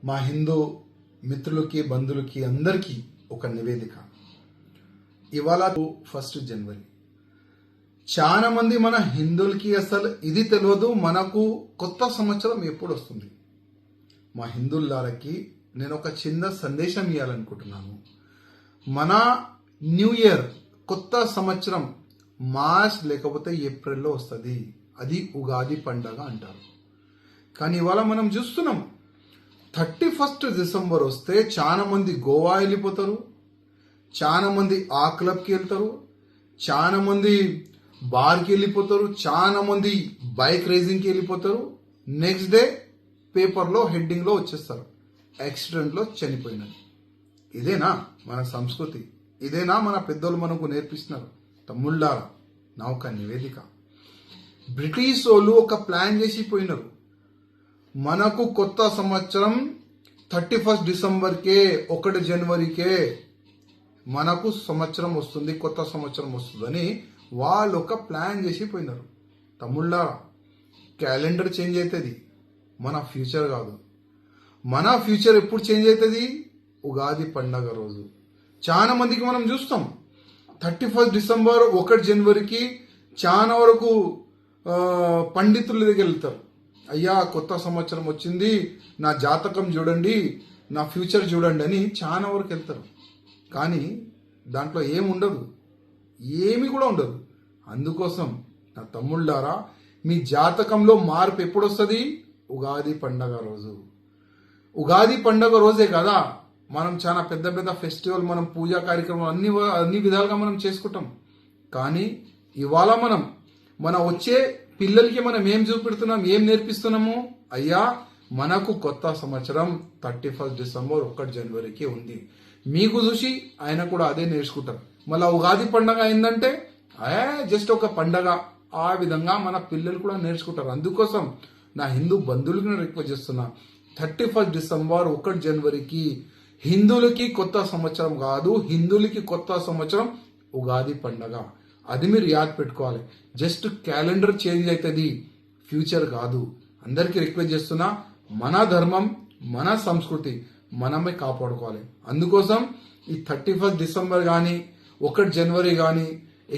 మా హిందూ మిత్రులకి బంధువులకి అందరికీ ఒక నివేదిక. ఇవాళ 1 జనవరి. చాలా మంది మన హిందువులకి అసలు ఇది తెలియదు, మనకు కొత్త సంవత్సరం ఎప్పుడు వస్తుంది. మా హిందువులకి నేను ఒక చిన్న సందేశం ఇవ్వాలనుకుంటున్నాను. మన న్యూ ఇయర్ కొత్త సంవత్సరం మార్చ్ లేకపోతే ఏప్రిల్లో వస్తుంది. అది ఉగాది పండగ అంటారు. కానీ ఇవాళ మనం చూస్తున్నాం 31 డిసెంబర్ వస్తే చాలా మంది గోవా వెళ్ళిపోతారు, చాలా మంది ఆ క్లబ్కి వెళ్తారు, చాలా మంది బార్కి వెళ్ళిపోతారు, చాలా మంది బైక్ రేసింగ్కి వెళ్ళిపోతారు. నెక్స్ట్ డే పేపర్లో హెడ్డింగ్లో వచ్చేస్తారు, యాక్సిడెంట్లో చనిపోయినది. ఇదేనా మన సంస్కృతి? ఇదేనా మన పెద్దోళ్ళు మనకు నేర్పిస్తున్నారు? తమ్ముళ్ళారా, నా ఒక నివేదిక. బ్రిటిష్ వాళ్ళు ఒక ప్లాన్ చేసి పోయినారు. మనకు కొత్త సంవత్సరం 31 డిసెంబర్కే 1 జనవరికే మనకు సంవత్సరం వస్తుంది, కొత్త సంవత్సరం వస్తుందని వాళ్ళు ఒక ప్లాన్ చేసి పోయినారు. తమ్ముళ్ళారా, క్యాలెండర్ చేంజ్ అవుతుంది, మన ఫ్యూచర్ కాదు. మన ఫ్యూచర్ ఎప్పుడు చేంజ్ అవుతుంది? ఉగాది పండగ రోజు. చాలా మందికి మనం చూస్తాం 31 డిసెంబర్ 1 జనవరికి చాలా వరకు పండితుల దగ్గరికి వెళ్తారు. అయ్యా కొత్త సంవత్సరం వచ్చింది, నా జాతకం చూడండి, నా ఫ్యూచర్ చూడండి అని చాలా వరకు వెళ్తారు. కానీ దాంట్లో ఏముండదు, ఏమి కూడా ఉండదు. అందుకోసం నా తమ్ముళ్ళారా, మీ జాతకంలో మార్పు ఎప్పుడు వస్తుంది? ఉగాది పండగ రోజు. ఉగాది పండగ రోజే కదా మనం చాలా పెద్ద పెద్ద ఫెస్టివల్, మనం పూజా కార్యక్రమాలు అన్ని విధాలుగా మనం చేసుకుంటాం. కానీ ఇవాళ మన వచ్చే పిల్లలకి మనం ఏం చూపెడుతున్నాం, ఏం నేర్పిస్తున్నాము? అయ్యా మనకు కొత్త సంవత్సరం 31 డిసెంబర్ 1 జనవరికి ఉంది. మీకు చూసి ఆయన కూడా అదే నేర్చుకుంటారు. మళ్ళీ ఉగాది పండగ అయిందంటే జస్ట్ ఒక పండగ, ఆ విధంగా మన పిల్లలు కూడా నేర్చుకుంటారు. అందుకోసం నా హిందూ బంధువులకు రిక్వెస్ట్ చేస్తున్నా, 31 డిసెంబర్ 1 జనవరికి హిందువులకి కొత్త సంవత్సరం కాదు, హిందువులకి కొత్త సంవత్సరం ఉగాది పండగ. అది మీరు యాద్ పెట్టుకోవాలి. జస్ట్ క్యాలెండర్ చేంజ్ అవుతుంది, ఫ్యూచర్ కాదు. అందరికీ రిక్వెస్ట్ చేస్తున్నా, మన ధర్మం, మన సంస్కృతి మనమే కాపాడుకోవాలి. అందుకోసం ఈ 31 డిసెంబర్ కానీ 1 జనవరి కానీ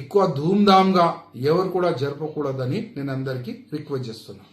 ఎక్కువ ధూమ్ధామ్గా ఎవరు కూడా జరపకూడదని నేను అందరికీ రిక్వెస్ట్ చేస్తున్నా.